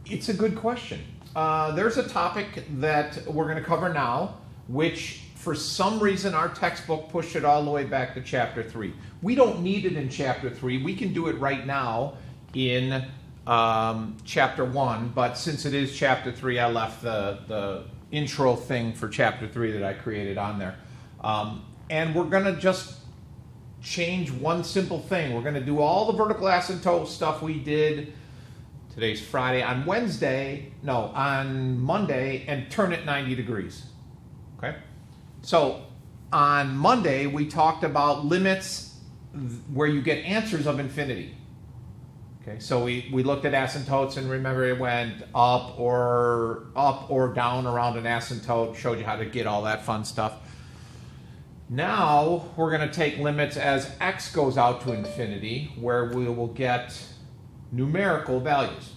It's a good question. There's a topic that we're going to cover now, which for some reason our textbook pushed it all the way back to chapter 3. We don't need it in chapter 3. We can do it right now in chapter 1, but since it is chapter 3, I left the intro thing for chapter 3 that I created on there. And we're going to just change one simple thing. We're going to do all the vertical asymptote stuff we did. Today's Friday. On Monday, and turn it 90 degrees. Okay? So, on Monday, we talked about limits where you get answers of infinity. Okay, so we looked at asymptotes, and remember it went up or down around an asymptote, showed you how to get all that fun stuff. Now, we're going to take limits as x goes out to infinity, where we will get numerical values.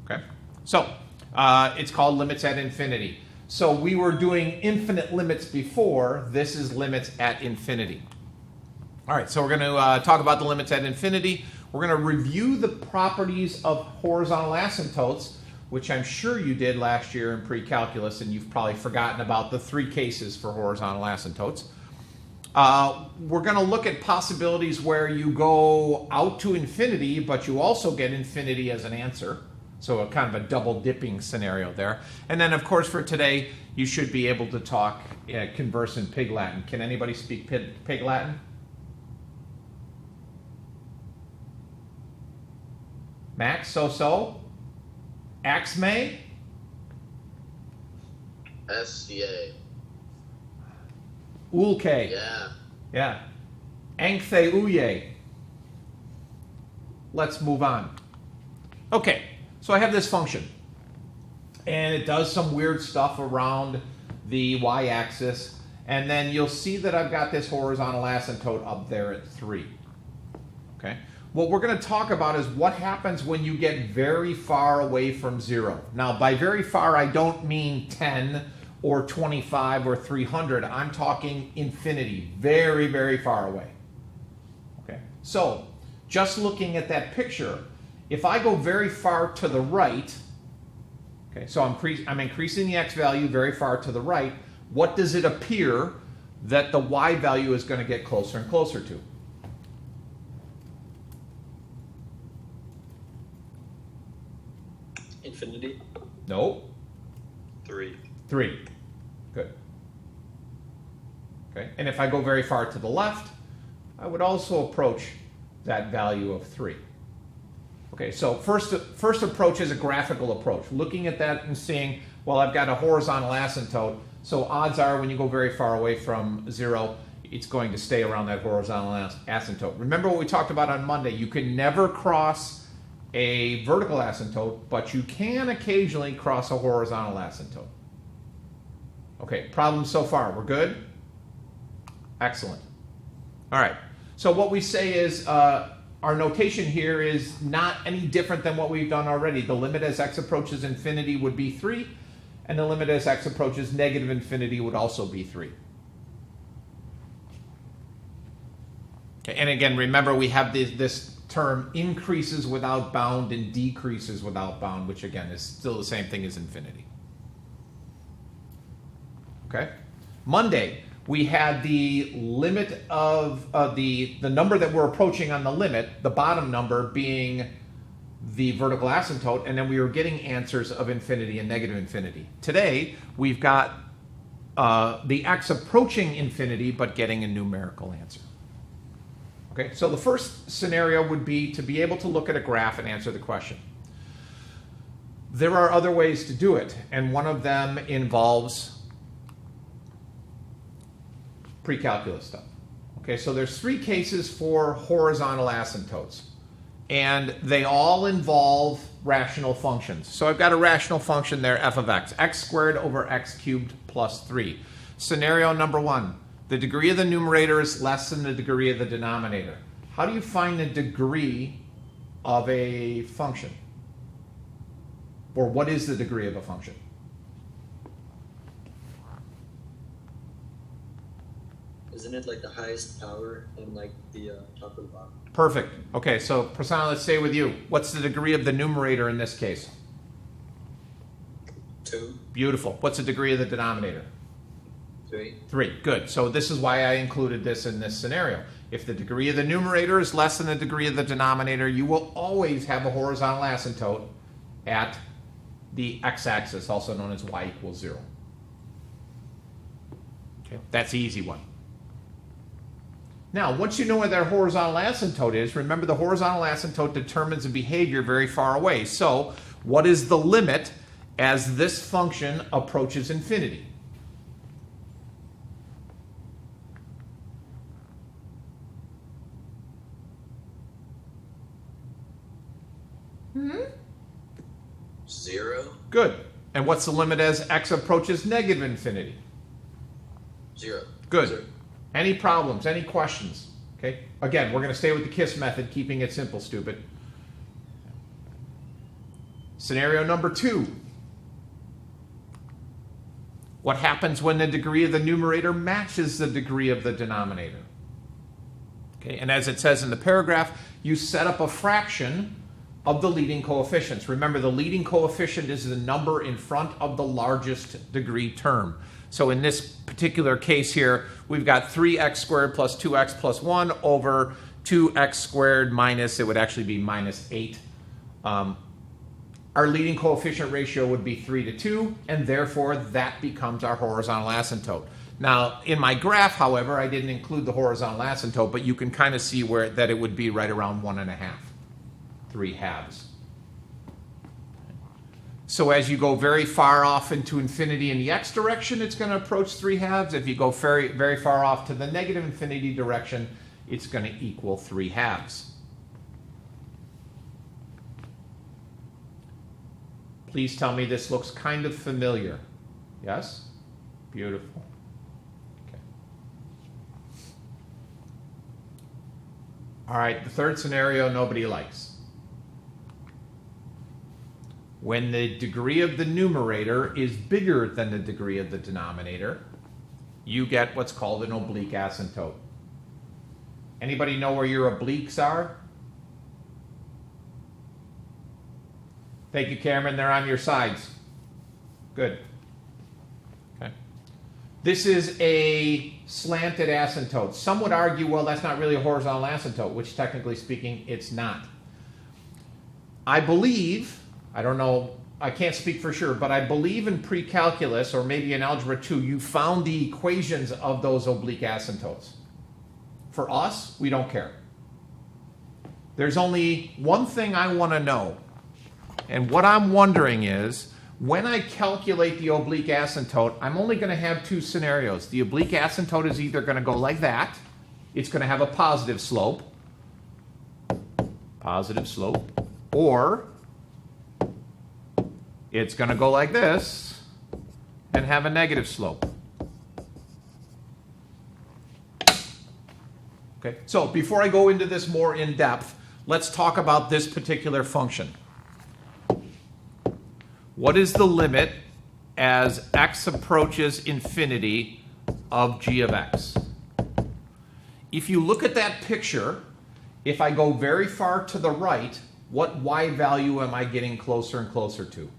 Okay, so it's called limits at infinity. So we were doing infinite limits before. This is limits at infinity. All right, so we're going to talk about the limits at infinity. We're going to review the properties of horizontal asymptotes, which I'm sure you did last year in Precalculus, and you've probably forgotten about the 3 cases for horizontal asymptotes. We're going to look at possibilities where you go out to infinity, but you also get infinity as an answer. So a kind of a double dipping scenario there. And then, of course, for today, you should be able to talk, converse in Pig Latin. Can anybody speak Pig Latin? Max, so? Axme? SCA. Ulke. Yeah. Ankthe uye. Let's move on. Okay, so I have this function. And it does some weird stuff around the y-axis. And then you'll see that I've got this horizontal asymptote up there at 3. Okay? What we're going to talk about is what happens when you get very far away from 0. Now, by very far, I don't mean 10 or 25 or 300. I'm talking infinity, very, very far away. Okay, so just looking at that picture, if I go very far to the right, okay, so I'm increasing the x value very far to the right, what does it appear that the y value is going to get closer and closer to? Infinity? No. 3. 3. Good. Okay, and if I go very far to the left, I would also approach that value of 3. Okay, so first approach is a graphical approach, looking at that and seeing, well, I've got a horizontal asymptote, so odds are when you go very far away from 0, it's going to stay around that horizontal asymptote. Remember what we talked about on Monday, you can never cross a vertical asymptote, but you can occasionally cross a horizontal asymptote. Okay, problem so far, we're good? Excellent. All right, so what we say is our notation here is not any different than what we've done already. The limit as x approaches infinity would be 3, and the limit as x approaches negative infinity would also be 3. Okay, and again, remember we have this term increases without bound and decreases without bound, which again is still the same thing as infinity. Okay? Monday, we had the limit of the number that we're approaching on the limit, the bottom number being the vertical asymptote, and then we were getting answers of infinity and negative infinity. Today, we've got the x approaching infinity, but getting a numerical answer. Okay, so the first scenario would be to be able to look at a graph and answer the question. There are other ways to do it, and one of them involves precalculus stuff. Okay, so there's 3 cases for horizontal asymptotes, and they all involve rational functions. So I've got a rational function there, f of x squared over x cubed plus 3. Scenario number 1, the degree of the numerator is less than the degree of the denominator. How do you find the degree of a function? Or what is the degree of a function? Isn't it like the highest power and like the top of the bottom? Perfect. Okay, so Prasanna, let's stay with you. What's the degree of the numerator in this case? 2. Beautiful. What's the degree of the denominator? 3. 3. Good. So this is why I included this in this scenario. If the degree of the numerator is less than the degree of the denominator, you will always have a horizontal asymptote at the x-axis, also known as y equals 0. Okay, that's the easy one. Now, once you know where that horizontal asymptote is, remember the horizontal asymptote determines the behavior very far away. So, what is the limit as this function approaches infinity? Mm-hmm. 0. Good. And what's the limit as x approaches negative infinity? 0. Good. 0. Any problems? Any questions? Okay. Again, we're going to stay with the KISS method, keeping it simple, stupid. Scenario number 2. What happens when the degree of the numerator matches the degree of the denominator? Okay. And as it says in the paragraph, you set up a fraction of the leading coefficients. Remember, the leading coefficient is the number in front of the largest degree term. So in this particular case here, we've got 3x squared plus 2x plus 1 over 2x squared minus, it would actually be minus 8. Our leading coefficient ratio would be 3 to 2, and therefore that becomes our horizontal asymptote. Now, in my graph, however, I didn't include the horizontal asymptote, but you can kind of see where that it would be right around 1.5, 3 halves. So as you go very far off into infinity in the x direction, it's going to approach 3 halves. If you go very, very far off to the negative infinity direction, it's going to equal 3 halves. Please tell me this looks kind of familiar. Yes? Beautiful. Okay. All right, the third scenario nobody likes. When the degree of the numerator is bigger than the degree of the denominator, you get what's called an oblique asymptote. Anybody know where your obliques are? Thank you, Cameron. They're on your sides. Good. Okay. This is a slanted asymptote. Some would argue, well, that's not really a horizontal asymptote, which technically speaking, it's not. I believe, I don't know, I can't speak for sure, but I believe in Precalculus, or maybe in Algebra 2, you found the equations of those oblique asymptotes. For us, we don't care. There's only one thing I want to know. And what I'm wondering is, when I calculate the oblique asymptote, I'm only going to have 2 scenarios. The oblique asymptote is either going to go like that, it's going to have a positive slope, or it's going to go like this and have a negative slope. Okay, so before I go into this more in depth, let's talk about this particular function. What is the limit as x approaches infinity of g of x? If you look at that picture, if I go very far to the right, what y value am I getting closer and closer to?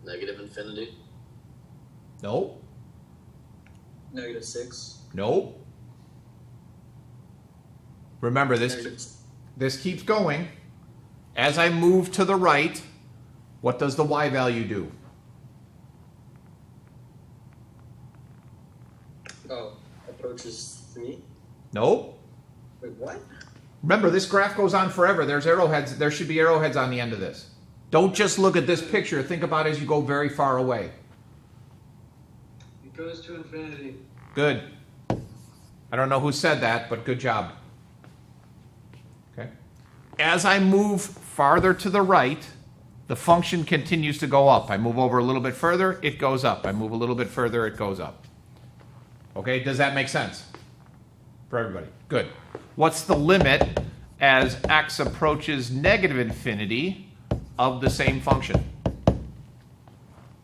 Negative infinity. No. Negative 6. No. Remember, this keeps going. As I move to the right, what does the y value do? Oh, approaches 3. Nope. Wait, what? Remember, this graph goes on forever. There's arrowheads. There should be arrowheads on the end of this. Don't just look at this picture. Think about it as you go very far away. It goes to infinity. Good. I don't know who said that, but good job. Okay. As I move farther to the right, the function continues to go up. I move over a little bit further, it goes up. I move a little bit further, it goes up. Okay, does that make sense for everybody? Good. What's the limit as x approaches negative infinity of the same function?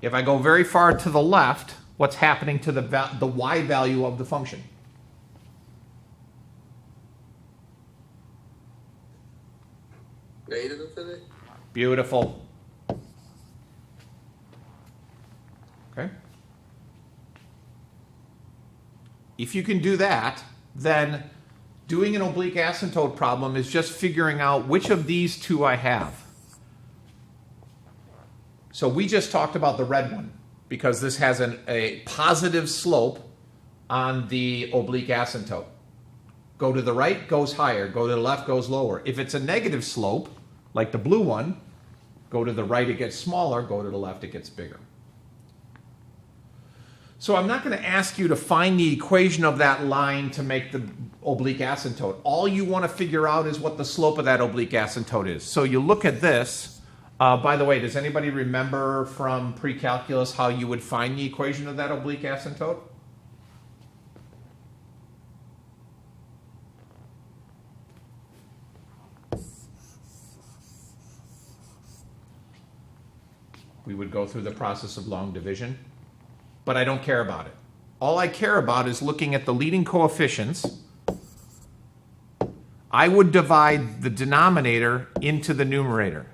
If I go very far to the left, what's happening to the y value of the function? Negative infinity? Beautiful. Okay. If you can do that, then doing an oblique asymptote problem is just figuring out which of these two I have. So we just talked about the red one because this has a positive slope on the oblique asymptote. Go to the right, goes higher. Go to the left, goes lower. If it's a negative slope, like the blue one, go to the right, it gets smaller. Go to the left, it gets bigger. So I'm not going to ask you to find the equation of that line to make the oblique asymptote. All you want to figure out is what the slope of that oblique asymptote is. So you look at this. By the way, does anybody remember from precalculus how you would find the equation of that oblique asymptote? We would go through the process of long division, but I don't care about it. All I care about is looking at the leading coefficients. I would divide the denominator into the numerator.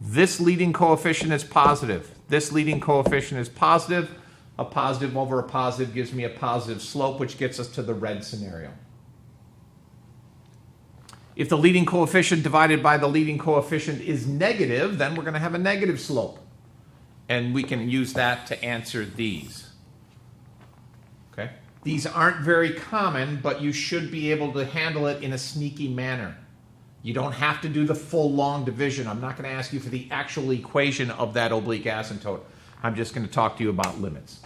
This leading coefficient is positive. This leading coefficient is positive. A positive over a positive gives me a positive slope, which gets us to the red scenario. If the leading coefficient divided by the leading coefficient is negative, then we're going to have a negative slope. And we can use that to answer these. Okay? These aren't very common, but you should be able to handle it in a sneaky manner. You don't have to do the full long division. I'm not going to ask you for the actual equation of that oblique asymptote. I'm just going to talk to you about limits.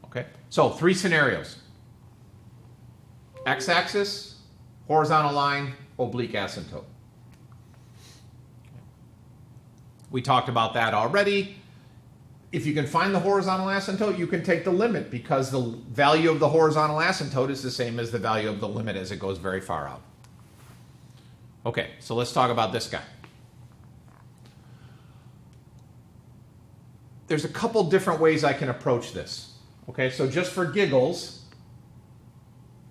Okay? So, 3 scenarios. X-axis, horizontal line, oblique asymptote. We talked about that already. If you can find the horizontal asymptote, you can take the limit because the value of the horizontal asymptote is the same as the value of the limit as it goes very far out. Okay, so let's talk about this guy. There's a couple different ways I can approach this. Okay, so just for giggles,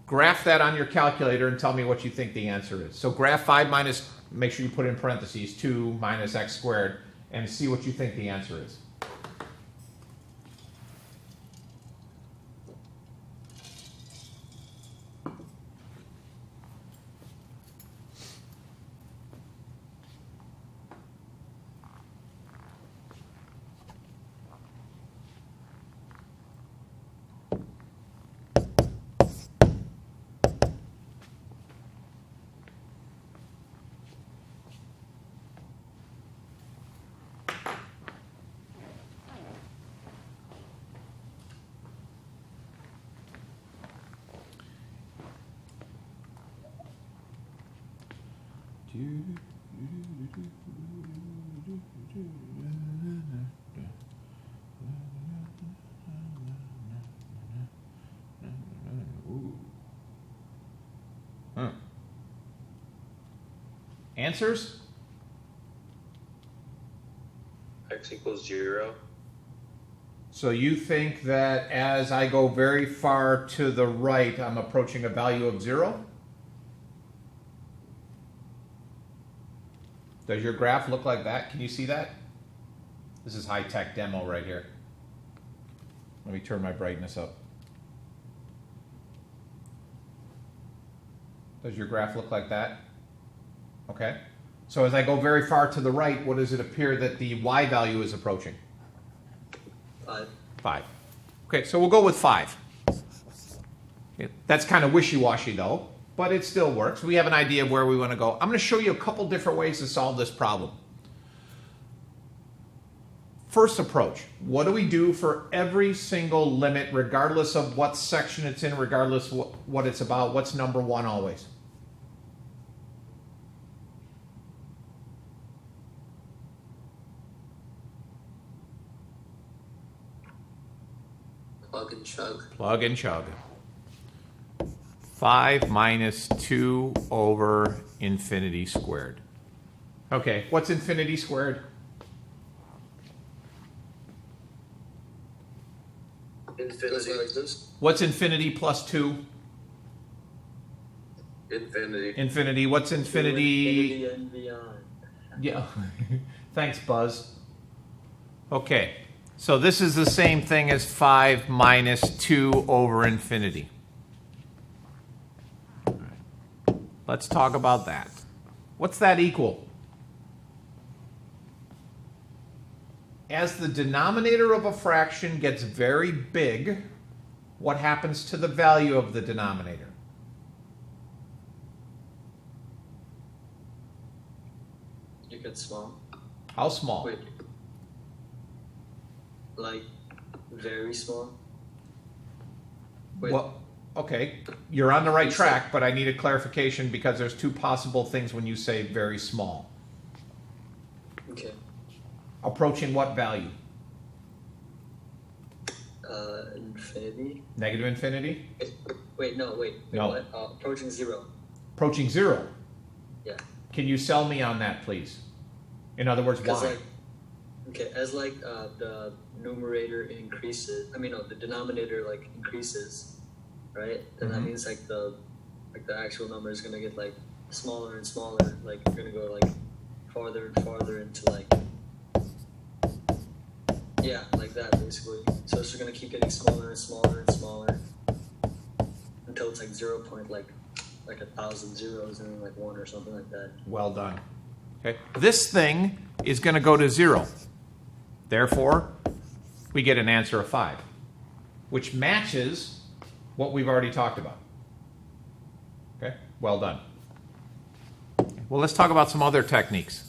graph that on your calculator and tell me what you think the answer is. So graph 5 minus, make sure you put in parentheses, 2 minus x squared, and see what you think the answer is. Answers? X equals 0. So you think that as I go very far to the right, I'm approaching a value of 0? Does your graph look like that? Can you see that? This is high-tech demo right here. Let me turn my brightness up. Does your graph look like that? Okay. So as I go very far to the right, what does it appear that the y value is approaching? 5. 5. Okay, so we'll go with 5. That's kind of wishy-washy though, but it still works. We have an idea of where we want to go. I'm going to show you a couple different ways to solve this problem. First approach, what do we do for every single limit, regardless of what section it's in, regardless what it's about? What's number 1 always? Plug and chug. Plug and chug. 5 minus 2 over infinity squared. Okay, what's infinity squared? Infinity. Like this. What's infinity plus 2? Infinity. Infinity. What's infinity? Infinity and beyond. Yeah. Thanks, Buzz. Okay. So this is the same thing as 5 minus 2 over infinity. All right. Let's talk about that. What's that equal? As the denominator of a fraction gets very big, what happens to the value of the denominator? You get small. How small? Wait. Like, very small? Wait. Well, okay, you're on the right track, but I need a clarification because there's two possible things when you say very small. Okay. Approaching what value? Infinity? Negative infinity? Wait, no, wait. No. What? Approaching 0. Approaching 0. Yeah. Can you sell me on that, please? In other words, why? Like, okay, as like the numerator increases, the denominator like increases, right? Then that means like the actual number is gonna get like smaller and smaller. Like you're gonna go like farther and farther into like, yeah, like that basically. So it's just gonna keep getting smaller and smaller and smaller until it's like 0 point like 1,000 zeros and then like 1 or something like that. Well done. Okay. This thing is going to go to 0. Therefore, we get an answer of 5, which matches what we've already talked about. Okay. Well done. Well, let's talk about some other techniques.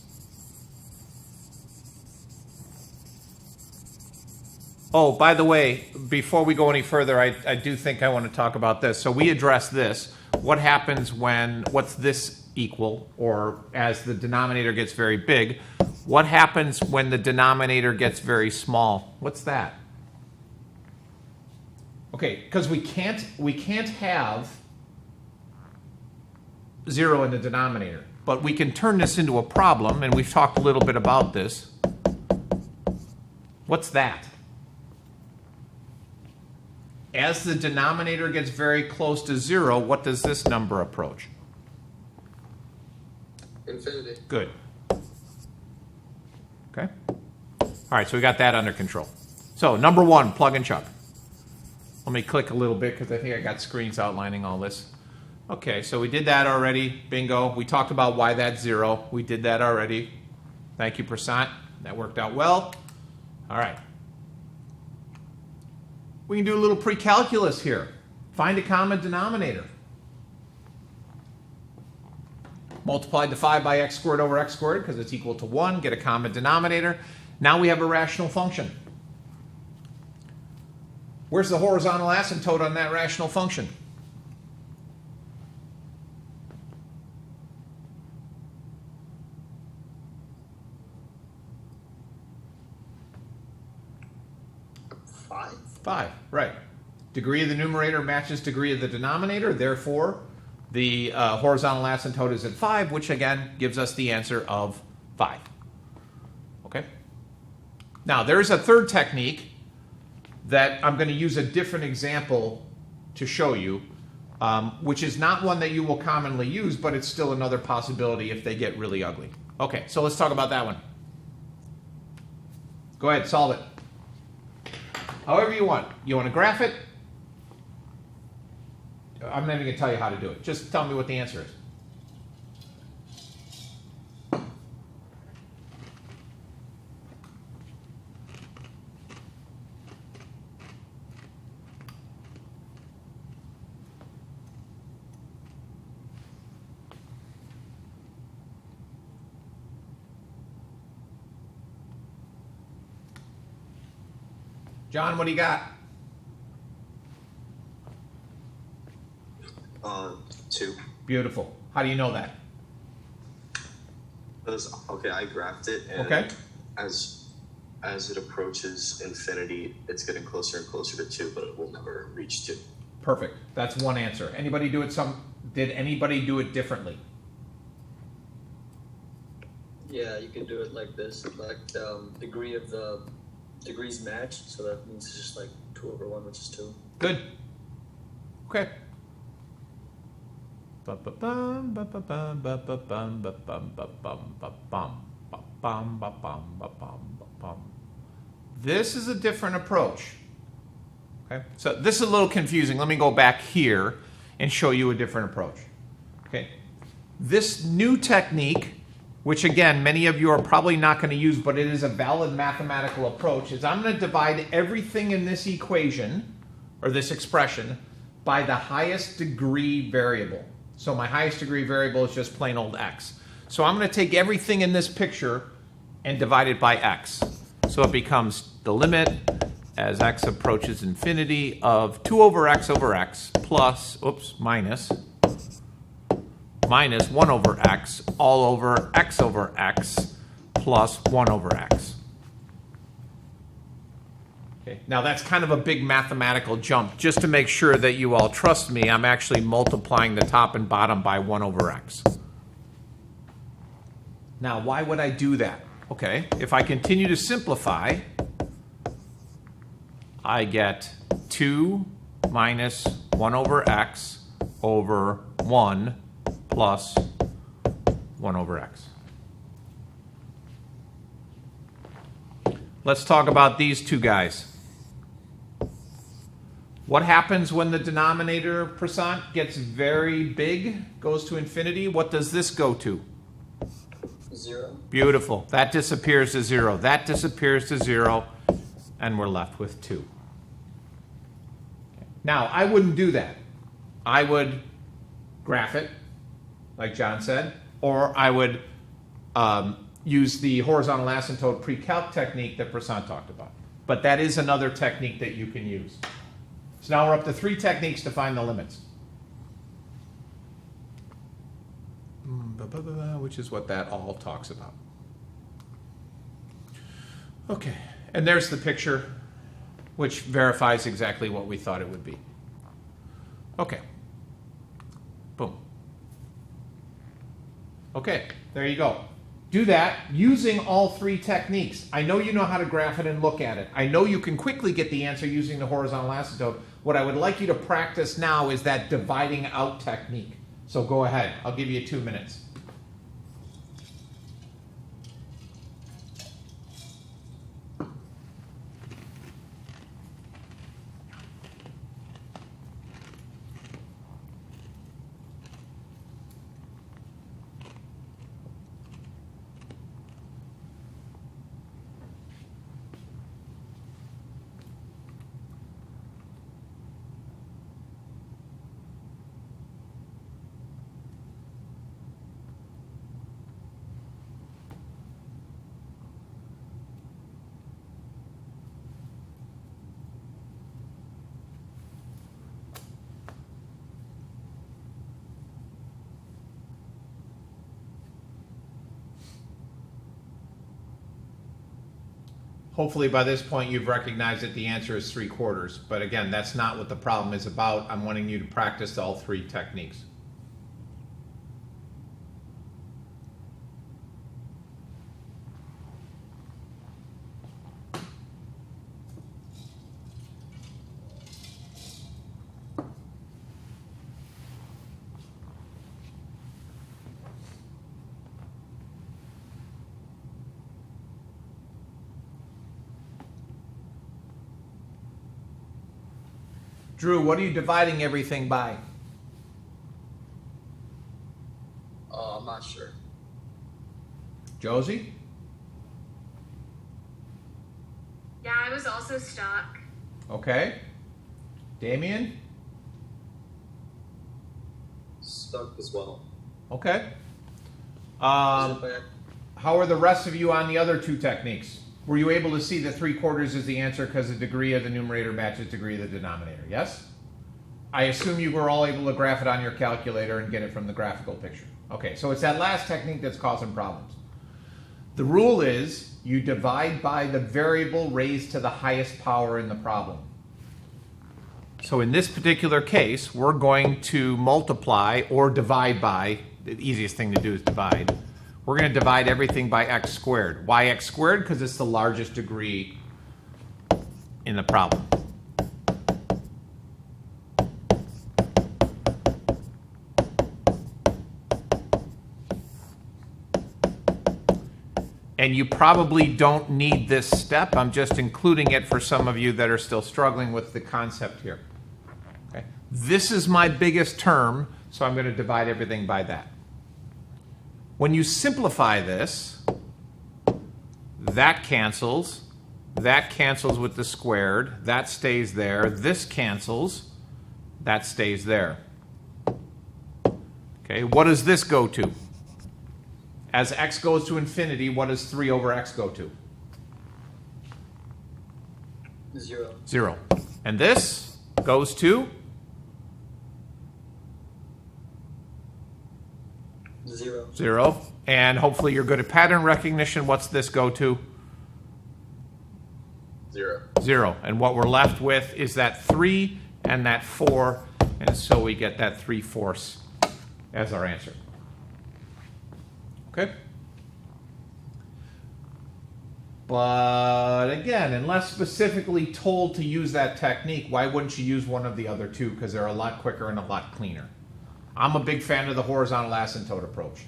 Oh, by the way, before we go any further, I do think I want to talk about this. So we address this. What happens when, what's this equal, or as the denominator gets very big? What happens when the denominator gets very small? What's that? Okay, because we can't have 0 in the denominator, but we can turn this into a problem, and we've talked a little bit about this. What's that? As the denominator gets very close to 0, what does this number approach? Infinity. Good. Okay. All right, so we got that under control. So number 1, plug and chug. Let me click a little bit because I think I got screens outlining all this. Okay, so we did that already. Bingo. We talked about why that's 0. We did that already. Thank you, Prasant. That worked out well. All right. We can do a little precalculus here. Find a common denominator. Multiply the 5 by x squared over x squared because it's equal to 1. Get a common denominator. Now we have a rational function. Where's the horizontal asymptote on that rational function? Five, right. Degree of the numerator matches degree of the denominator. Therefore, the horizontal asymptote is at 5, which again gives us the answer of 5. Okay? Now, there's a third technique that I'm going to use a different example to show you, which is not one that you will commonly use, but it's still another possibility if they get really ugly. Okay, so let's talk about that one. Go ahead, solve it. However you want. You want to graph it? I'm not even going to tell you how to do it. Just tell me what the answer is. John, what do you got? 2. Beautiful. How do you know that? Okay, I graphed it, and Okay. as it approaches infinity, it's getting closer and closer to 2, but it will never reach 2. Perfect. That's one answer. Anybody do it did anybody do it differently? Yeah, you can do it like this, like degree of the degrees match, so that means it's just like 2 over 1, which is 2. Good. Okay. This is a different approach. Okay, so this is a little confusing. Let me go back here and show you a different approach. Okay, this new technique, which again, many of you are probably not going to use, but it is a valid mathematical approach, is I'm going to divide everything in this equation, or this expression, by the highest degree variable. So my highest degree variable is just plain old x. So I'm going to take everything in this picture and divide it by x. So it becomes the limit as x approaches infinity of 2 over x plus, minus 1 over x all over x plus 1 over x. Okay. Now that's kind of a big mathematical jump. Just to make sure that you all trust me, I'm actually multiplying the top and bottom by 1 over x. Now, why would I do that? Okay, if I continue to simplify, I get 2 minus 1 over x over 1 plus 1 over x. Let's talk about these two guys. What happens when the denominator percent gets very big, goes to infinity? What does this go to? 0. Beautiful. That disappears to 0. That disappears to 0. And we're left with 2. Now, I wouldn't do that. I would graph it, like John said, or I would use the horizontal asymptote precalc technique that Prasant talked about. But that is another technique that you can use. So now we're up to 3 techniques to find the limits. Which is what that all talks about. Okay, and there's the picture, which verifies exactly what we thought it would be. Okay. Boom. Okay, there you go. Do that using all 3 techniques. I know you know how to graph it and look at it. I know you can quickly get the answer using the horizontal asymptote. What I would like you to practice now is that dividing out technique. So go ahead. I'll give you 2 minutes. Hopefully by this point you've recognized that the answer is 3/4. But again, that's not what the problem is about. I'm wanting you to practice all 3 techniques. Drew, what are you dividing everything by? I'm not sure. Josie? Yeah, I was also stuck. Okay. Damien? Stuck as well. Okay. How are the rest of you on the other 2 techniques? Were you able to see that 3/4 is the answer because the degree of the numerator matches degree of the denominator? Yes? I assume you were all able to graph it on your calculator and get it from the graphical picture. Okay, so it's that last technique that's causing problems. The rule is you divide by the variable raised to the highest power in the problem. So in this particular case, we're going to multiply or divide by, the easiest thing to do is divide. We're going to divide everything by x squared. Why x squared? Because it's the largest degree in the problem. And you probably don't need this step. I'm just including it for some of you that are still struggling with the concept here. Okay. This is my biggest term, so I'm going to divide everything by that. When you simplify this, that cancels with the squared, that stays there, this cancels, that stays there. Okay, what does this go to? As x goes to infinity, what does 3 over x go to? 0. 0. And this goes to? 0. 0. And hopefully you're good at pattern recognition. What's this go to? 0. 0. And what we're left with is that 3 and that 4. And so we get that 3/4 as our answer. Okay? But again, unless specifically told to use that technique, why wouldn't you use one of the other two? Because they're a lot quicker and a lot cleaner. I'm a big fan of the horizontal asymptote approach.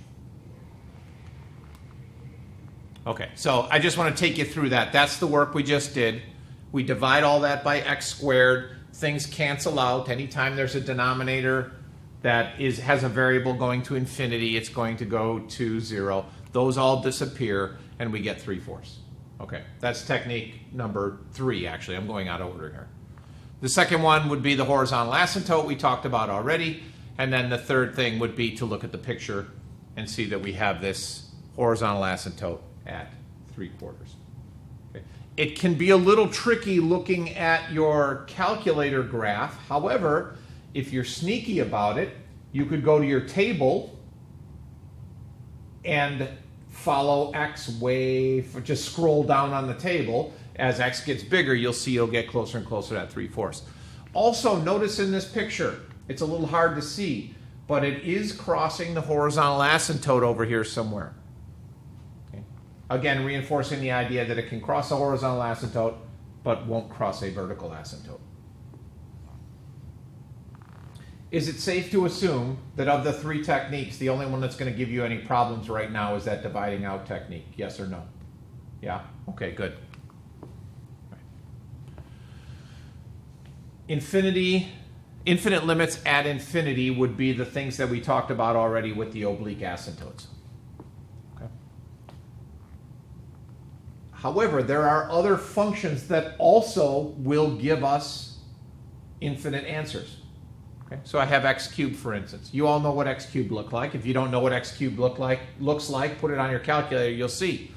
Okay, so I just want to take you through that. That's the work we just did. We divide all that by x squared. Things cancel out. Anytime there's a denominator that has a variable going to infinity, it's going to go to 0. Those all disappear, and we get 3/4. Okay, that's technique number 3, actually. I'm going out of order here. The second one would be the horizontal asymptote we talked about already. And then the third thing would be to look at the picture and see that we have this horizontal asymptote at 3/4. Okay. It can be a little tricky looking at your calculator graph. However, if you're sneaky about it, you could go to your table and follow x just scroll down on the table. As x gets bigger, you'll see it'll get closer and closer to that 3/4. Also, notice in this picture, it's a little hard to see, but it is crossing the horizontal asymptote over here somewhere. Okay. Again, reinforcing the idea that it can cross a horizontal asymptote, but won't cross a vertical asymptote. Is it safe to assume that of the 3 techniques, the only one that's going to give you any problems right now is that dividing out technique? Yes or no? Yeah? Okay, good. Infinite limits at infinity would be the things that we talked about already with the oblique asymptotes. Okay. However, there are other functions that also will give us infinite answers. Okay. So I have x cubed, for instance. You all know what x cubed looks like. If you don't know what x cubed looks like, put it on your calculator, you'll see.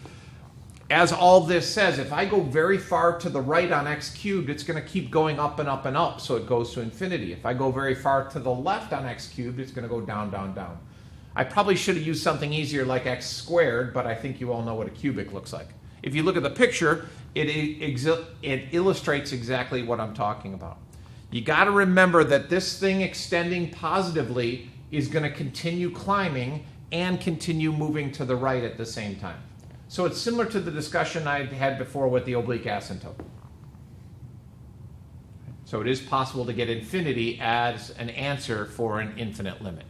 As all this says, if I go very far to the right on x cubed, it's going to keep going up and up and up, so it goes to infinity. If I go very far to the left on x cubed, it's going to go down, down, down. I probably should have used something easier like x squared, but I think you all know what a cubic looks like. If you look at the picture, it illustrates exactly what I'm talking about. You got to remember that this thing extending positively is going to continue climbing and continue moving to the right at the same time. So it's similar to the discussion I had before with the oblique asymptote. So it is possible to get infinity as an answer for an infinite limit.